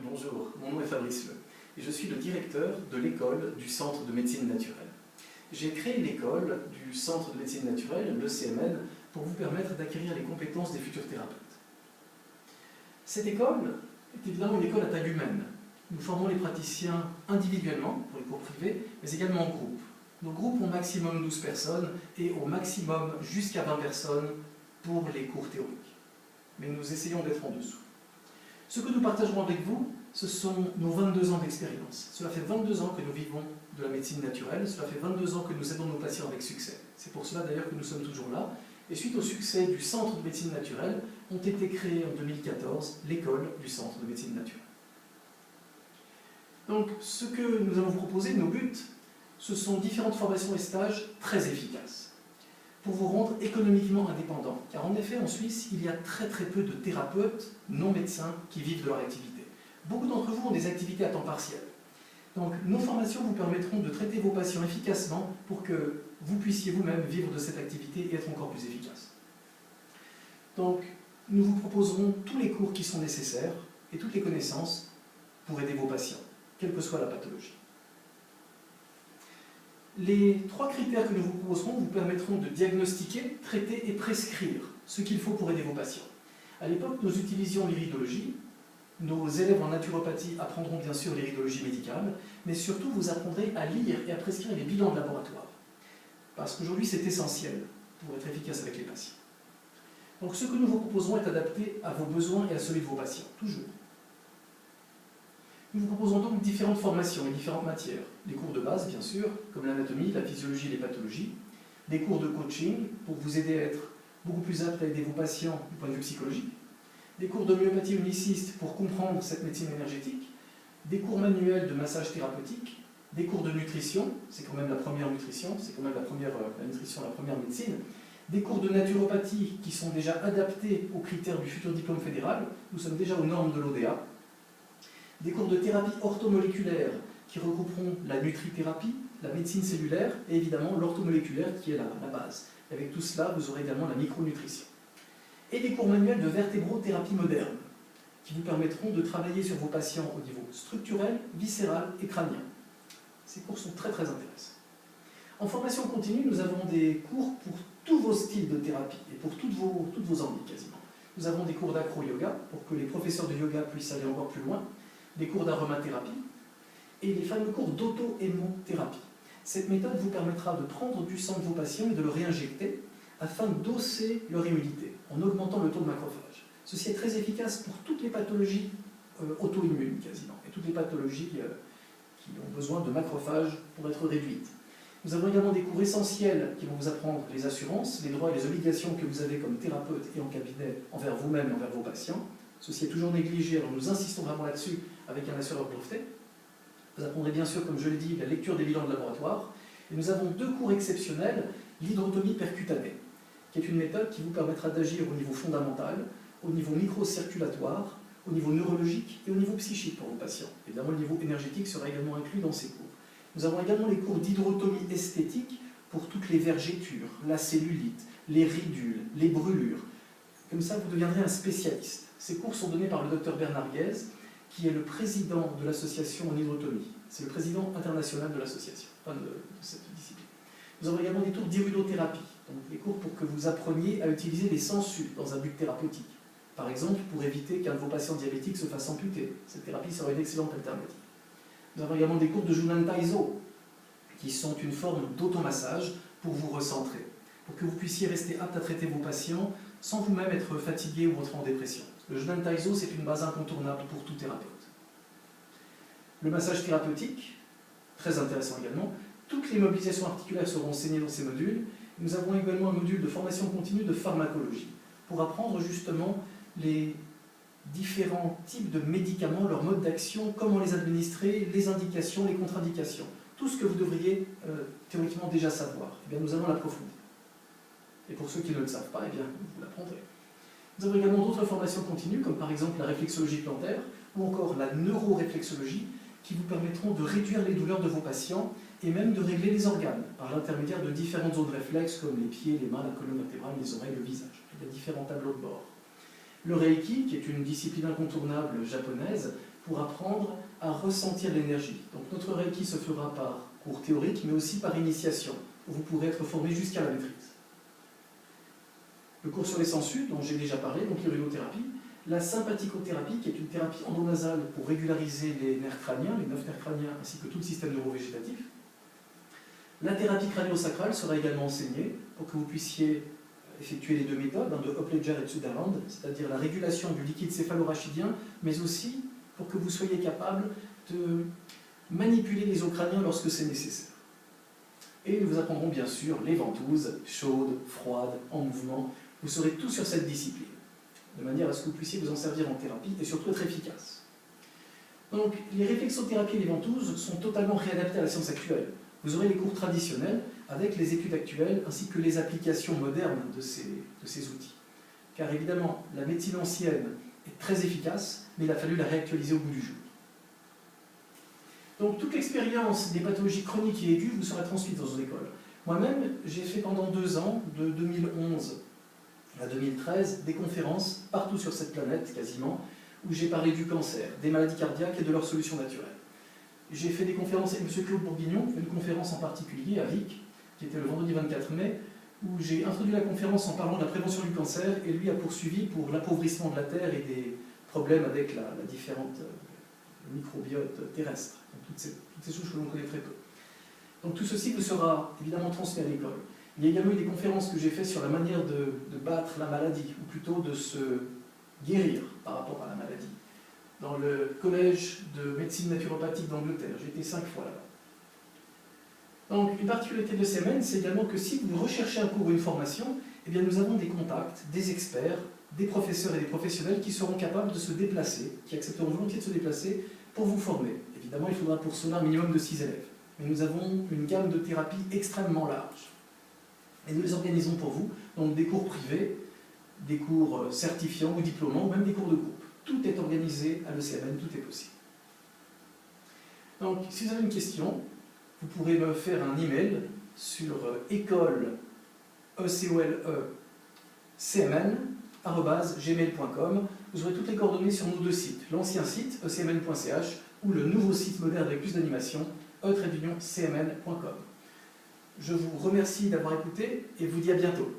Bonjour, mon nom est Fabrice Le et je suis le directeur de l'école du Centre de médecine naturelle. J'ai créé l'école du Centre de médecine naturelle, le CMN, pour vous permettre d'acquérir les compétences des futurs thérapeutes. Cette école est évidemment une école à taille humaine. Nous formons les praticiens individuellement pour les cours privés, mais également en groupe. Nos groupes ont maximum 12 personnes et au maximum jusqu'à 20 personnes pour les cours théoriques. Mais nous essayons d'être en dessous. Ce que nous partagerons avec vous, ce sont nos 22 ans d'expérience. Cela fait 22 ans que nous vivons de la médecine naturelle, cela fait 22 ans que nous aidons nos patients avec succès. C'est pour cela d'ailleurs que nous sommes toujours là. Et suite au succès du Centre de médecine naturelle, ont été créés en 2014 l'école du Centre de médecine naturelle. Donc, ce que nous allons vous proposer, nos buts, ce sont différentes formations et stages très efficaces pour vous rendre économiquement indépendant. Car en effet, en Suisse, il y a très peu de thérapeutes non médecins qui vivent de leur activité. Beaucoup d'entre vous ont des activités à temps partiel. Donc, nos formations vous permettront de traiter vos patients efficacement pour que vous puissiez vous-même vivre de cette activité et être encore plus efficace. Donc, nous vous proposerons tous les cours qui sont nécessaires et toutes les connaissances pour aider vos patients, quelle que soit la pathologie. Les 3 critères que nous vous proposerons vous permettront de diagnostiquer, traiter et prescrire ce qu'il faut pour aider vos patients. À l'époque, nous utilisions l'iridologie. Nos élèves en naturopathie apprendront bien sûr l'iridologie médicale, mais surtout vous apprendrez à lire et à prescrire les bilans de laboratoire. Parce qu'aujourd'hui, c'est essentiel pour être efficace avec les patients. Donc ce que nous vous proposerons est adapté à vos besoins et à celui de vos patients, toujours. Nous vous proposons donc différentes formations et différentes matières. Des cours de base, bien sûr, comme l'anatomie, la physiologie et les pathologies. Des cours de coaching, pour vous aider à être beaucoup plus apte à aider vos patients du point de vue psychologique. Des cours d'homéopathie uniciste pour comprendre cette médecine énergétique. Des cours manuels de massage thérapeutique. Des cours de nutrition, c'est quand même la première nutrition, c'est quand même la nutrition, la première médecine. Des cours de naturopathie qui sont déjà adaptés aux critères du futur diplôme fédéral. Nous sommes déjà aux normes de l'ODA. Des cours de thérapie orthomoléculaire qui regrouperont la nutrithérapie, la médecine cellulaire et évidemment l'orthomoléculaire qui est la base. Avec tout cela, vous aurez également la micronutrition. Et des cours manuels de vertébrothérapie moderne qui vous permettront de travailler sur vos patients au niveau structurel, viscéral et crânien. Ces cours sont très intéressants. En formation continue, nous avons des cours pour tous vos styles de thérapie et pour toutes vos envies quasiment. Nous avons des cours d'acro-yoga pour que les professeurs de yoga puissent aller encore plus loin, des cours d'aromathérapie et les fameux cours d'auto-hémothérapie. Cette méthode vous permettra de prendre du sang de vos patients et de le réinjecter afin d'hausser leur immunité en augmentant le taux de macrophages. Ceci est très efficace pour toutes les pathologies auto-immunes quasiment et toutes les pathologies qui ont besoin de macrophages pour être réduites. Nous avons également des cours essentiels qui vont vous apprendre les assurances, les droits et les obligations que vous avez comme thérapeute et en cabinet envers vous-même et envers vos patients. Ceci est toujours négligé, alors nous insistons vraiment là-dessus avec un assureur breveté. Vous apprendrez bien sûr, comme je l'ai dit, la lecture des bilans de laboratoire. Et nous avons 2 cours exceptionnels, l'hydrotomie percutanée, qui est une méthode qui vous permettra d'agir au niveau fondamental, au niveau microcirculatoire, au niveau neurologique et au niveau psychique pour vos patients. Évidemment, le niveau énergétique sera également inclus dans ces cours. Nous avons également les cours d'hydrotomie esthétique pour toutes les vergetures, la cellulite, les ridules, les brûlures. Comme ça, vous deviendrez un spécialiste. Ces cours sont donnés par le Dr Bernard Guez, qui est le président de l'association en hydrotomie. C'est le président international de l'association, de cette discipline. Nous avons également des cours d'iridothérapie, donc des cours pour que vous appreniez à utiliser les sangsues dans un but thérapeutique. Par exemple, pour éviter qu'un de vos patients diabétiques se fasse amputer. Cette thérapie sera une excellente alternative. Nous avons également des cours de Junan Taizo, qui sont une forme d'automassage pour vous recentrer, pour que vous puissiez rester apte à traiter vos patients sans vous-même être fatigué ou entrer en dépression. Le Junan Taizo, c'est une base incontournable pour tout thérapeute. Le massage thérapeutique, très intéressant également. Toutes les mobilisations articulaires seront enseignées dans ces modules. Nous avons également un module de formation continue de pharmacologie, pour apprendre justement les différents types de médicaments, leur mode d'action, comment les administrer, les indications, les contre-indications. Tout ce que vous devriez théoriquement déjà savoir, eh bien, nous allons l'approfondir. Et pour ceux qui ne le savent pas, eh bien, vous l'apprendrez. Nous avons également d'autres formations continues, comme par exemple la réflexologie plantaire, ou encore la neuroréflexologie, qui vous permettront de réduire les douleurs de vos patients et même de régler les organes par l'intermédiaire de différentes zones réflexes comme les pieds, les mains, la colonne vertébrale, les oreilles, le visage. Il y a différents tableaux de bord. Le Reiki, qui est une discipline incontournable japonaise, pour apprendre à ressentir l'énergie. Donc notre Reiki se fera par cours théoriques, mais aussi par initiation, où vous pourrez être formé jusqu'à la maîtrise. Le cours sur les sensus, dont j'ai déjà parlé, donc l'urilothérapie, la sympathicothérapie, qui est une thérapie endonasale pour régulariser les nerfs crâniens, les 9 nerfs crâniens, ainsi que tout le système neurovégétatif. La thérapie crânio-sacrale sera également enseignée pour que vous puissiez effectuer les deux méthodes, de Upledger et de Sutherland, c'est-à-dire la régulation du liquide céphalorachidien, mais aussi pour que vous soyez capable de manipuler les os crâniens lorsque c'est nécessaire. Et nous vous apprendrons bien sûr les ventouses, chaudes, froides, en mouvement. Vous saurez tout sur cette discipline, de manière à ce que vous puissiez vous en servir en thérapie et surtout être efficace. Donc, les réflexothérapies et les ventouses sont totalement réadaptées à la science actuelle. Vous aurez les cours traditionnels avec les études actuelles ainsi que les applications modernes de ces outils. Car évidemment, la médecine ancienne est très efficace, mais il a fallu la réactualiser au bout du jour. Donc toute l'expérience des pathologies chroniques et aiguës vous sera transmise dans une école. Moi-même, j'ai fait pendant 2 ans, de 2011 à 2013, des conférences partout sur cette planète, quasiment, où j'ai parlé du cancer, des maladies cardiaques et de leurs solutions naturelles. J'ai fait des conférences avec M. Claude Bourguignon, une conférence en particulier à Vic, qui était le vendredi 24 mai, où j'ai introduit la conférence en parlant de la prévention du cancer, et lui a poursuivi pour l'appauvrissement de la Terre et des problèmes avec la différente microbiote terrestre, toutes ces choses que l'on connaît très peu. Donc tout ceci vous sera évidemment transmis à l'école. Il y a également eu des conférences que j'ai faites sur la manière de battre la maladie, ou plutôt de se guérir par rapport à la maladie. Dans le collège de médecine naturopathique d'Angleterre, j'ai été 5 fois là-bas. Donc une particularité de CMN, c'est également que si vous recherchez un cours ou une formation, eh bien, nous avons des contacts, des experts, des professeurs et des professionnels qui seront capables de se déplacer, qui accepteront volontiers de se déplacer pour vous former. Évidemment, il faudra pour cela un minimum de 6 élèves. Mais nous avons une gamme de thérapies extrêmement large. Et nous les organisons pour vous, donc des cours privés, des cours certifiants ou diplômants, ou même des cours de groupe. Tout est organisé à l'ECMN, tout est possible. Donc, si vous avez une question, vous pourrez me faire un email sur école.cmn@gmail.com. Vous aurez toutes les coordonnées sur nos 2 sites, l'ancien site ecmn.ch ou le nouveau site moderne avec plus d'animation, e-cmn.com. Je vous remercie d'avoir écouté et vous dis à bientôt.